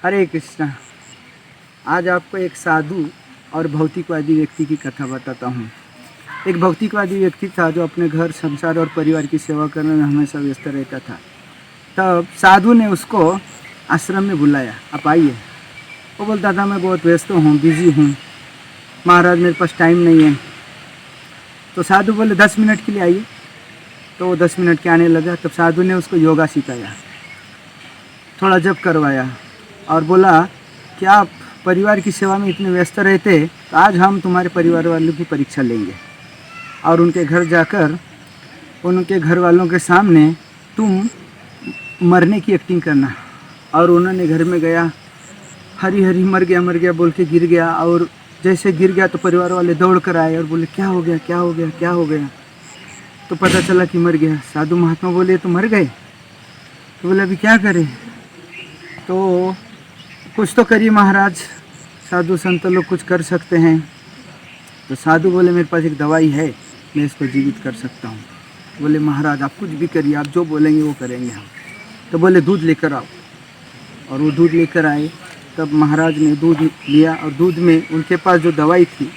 हरे कृष्णा। आज आपको एक साधु और भौतिकवादी व्यक्ति की कथा बताता हूँ। एक भौतिकवादी व्यक्ति था जो अपने घर, संसार और परिवार की सेवा करने में हमेशा व्यस्त रहता था। तब साधु ने उसको आश्रम में बुलाया, आप आइए। वो बोलता था मैं बहुत व्यस्त हूँ, बिजी हूँ महाराज, मेरे पास टाइम नहीं है। तो साधु बोले 10 मिनट के लिए आइए। तो वो 10 मिनट के आने लगा। तब साधु ने उसको योगा सिखाया, थोड़ा जप करवाया और बोला कि आप परिवार की सेवा में इतने व्यस्त रहते, तो आज हम तुम्हारे परिवार वालों की परीक्षा लेंगे और उनके घर जाकर उनके घर वालों के सामने तुम मरने की एक्टिंग करना। और उन्होंने घर में गया, हरी हरी मर गया बोल के गिर गया। और जैसे गिर गया तो परिवार वाले दौड़ कर आए और बोले क्या हो गया क्या हो गया क्या हो गया। तो पता चला कि मर गया। साधु महात्मा बोले तो मर गए। तो बोले अभी क्या करें। तो कुछ तो करिए महाराज, साधु संत लोग कुछ कर सकते हैं। तो साधु बोले मेरे पास एक दवाई है, मैं इसको जीवित कर सकता हूँ। बोले महाराज आप कुछ भी करिए, आप जो बोलेंगे वो करेंगे हम। तो बोले दूध लेकर आओ। और वो दूध लेकर आए। तब महाराज ने दूध लिया और दूध में उनके पास जो दवाई थी,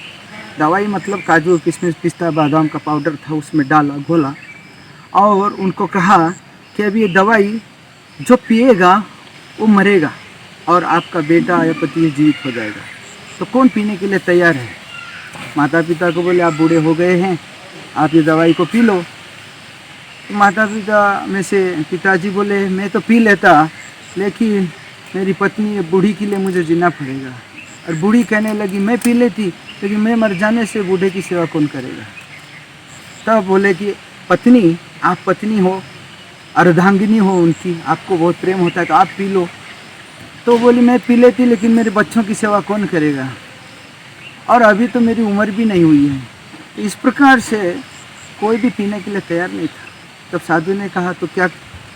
दवाई मतलब काजू किशमिश पिस्ता बादाम का पाउडर था, उसमें डाला घोला और उनको कहा कि अभी ये दवाई जो पिएगा वो मरेगा और आपका बेटा या पति जीवित हो जाएगा। तो कौन पीने के लिए तैयार है। माता पिता को बोले आप बूढ़े हो गए हैं, आप ये दवाई को पी लो। तो माता पिता में से पिताजी बोले मैं तो पी लेता, लेकिन मेरी पत्नी बूढ़ी के लिए मुझे जीना पड़ेगा। और बूढ़ी कहने लगी मैं पी लेती, लेकिन मैं मर जाने से बूढ़े की सेवा कौन करेगा। तब बोले कि पत्नी, आप पत्नी हो, अर्धांगिनी हो उनकी, आपको बहुत प्रेम होता है तो आप पी लो। तो बोली मैं पी लेती, लेकिन मेरे बच्चों की सेवा कौन करेगा और अभी तो मेरी उम्र भी नहीं हुई है। तो इस प्रकार से कोई भी पीने के लिए तैयार नहीं था। तब साधु ने कहा तो क्या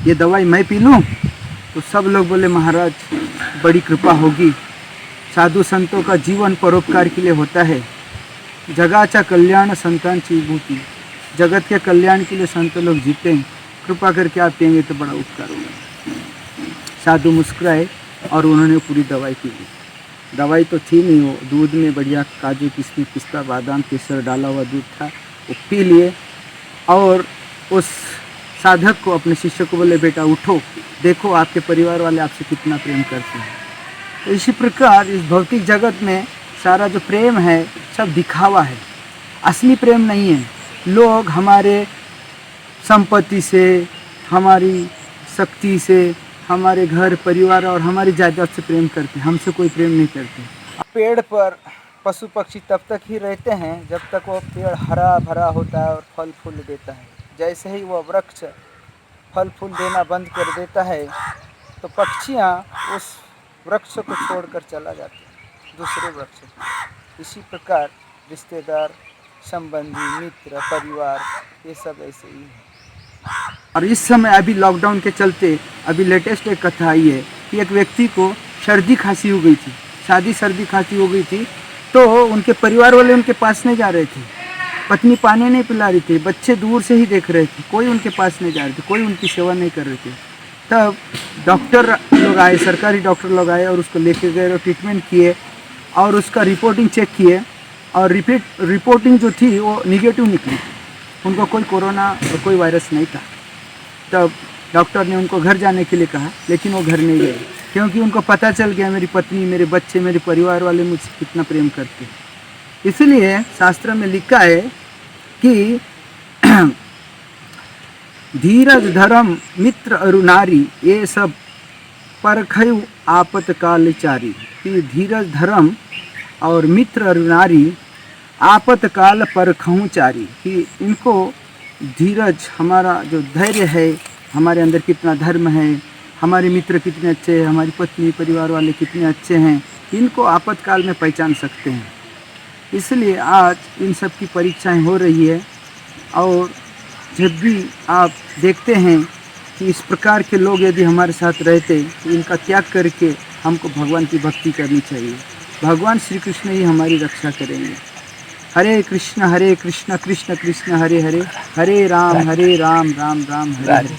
ये दवाई मैं पी लूँ। तो सब लोग बोले महाराज बड़ी कृपा होगी, साधु संतों का जीवन परोपकार के लिए होता है। जगाचा कल्याण संतांची विभूति, जगत के कल्याण के लिए संत लोग जीते हैं, कृपा करके आप पिएंगे तो बड़ा उपकार होगा। साधु मुस्कुराए और उन्होंने पूरी दवाई पी ली। दवाई तो थी नहीं, वो दूध में बढ़िया काजू किशमिश पिस्ता बादाम केसर डाला हुआ दूध था, वो पी लिए। और उस साधक को, अपने शिष्य को बोले बेटा उठो, देखो आपके परिवार वाले आपसे कितना प्रेम करते हैं। तो इसी प्रकार इस भौतिक जगत में सारा जो प्रेम है सब दिखावा है, असली प्रेम नहीं है। लोग हमारे संपत्ति से, हमारी शक्ति से, हमारे घर परिवार और हमारी जायदाद से प्रेम करते हैं, हमसे कोई प्रेम नहीं करते। पेड़ पर पशु पक्षी तब तक ही रहते हैं जब तक वो पेड़ हरा भरा होता है और फल फूल देता है। जैसे ही वो वृक्ष फल फूल देना बंद कर देता है तो पक्षियाँ उस वृक्ष को छोड़कर चला जाते हैं दूसरे वृक्ष पर। इसी प्रकार रिश्तेदार, संबंधी, मित्र, परिवार ये सब ऐसे ही है। और इस समय अभी लॉकडाउन के चलते अभी लेटेस्ट एक कथा आई है कि एक व्यक्ति को सर्दी खांसी हो गई थी, शादी सर्दी खांसी हो गई थी। तो उनके परिवार वाले उनके पास नहीं जा रहे थे, पत्नी पानी नहीं पिला रही थी, बच्चे दूर से ही देख रहे थे, कोई उनके पास नहीं जा रहे थे, कोई उनकी सेवा नहीं कर रहे थे। तब डॉक्टर लोग आए, सरकारी डॉक्टर लोग आए और उसको लेके गए और ट्रीटमेंट किए और उसका रिपोर्टिंग चेक किए और रिपोर्टिंग जो थी वो निगेटिव निकली, उनको कोई कोरोना और कोई वायरस नहीं था। तब डॉक्टर ने उनको घर जाने के लिए कहा, लेकिन वो घर नहीं गए क्योंकि उनको पता चल गया मेरी पत्नी, मेरे बच्चे, मेरे परिवार वाले मुझसे कितना प्रेम करते हैं। इसलिए शास्त्र में लिखा है कि धीरज धर्म मित्र अरु नारी ये सब परखयु आपतकाल चारी। कि धीरज धर्म और मित्र अरु नारी आपतकाल परखऊँ चारी। कि इनको धीरज, हमारा जो धैर्य है, हमारे अंदर कितना धर्म है, हमारे मित्र कितने अच्छे हैं, हमारी पत्नी परिवार वाले कितने अच्छे हैं, इनको आपातकाल में पहचान सकते हैं। इसलिए आज इन सब की परीक्षाएं हो रही है। और जब भी आप देखते हैं कि इस प्रकार के लोग यदि हमारे साथ रहते तो इनका त्याग करके हमको भगवान की भक्ति करनी चाहिए। भगवान श्री कृष्ण ही हमारी रक्षा करेंगे। हरे कृष्ण कृष्ण कृष्ण हरे हरे, हरे राम राम राम हरे हरे।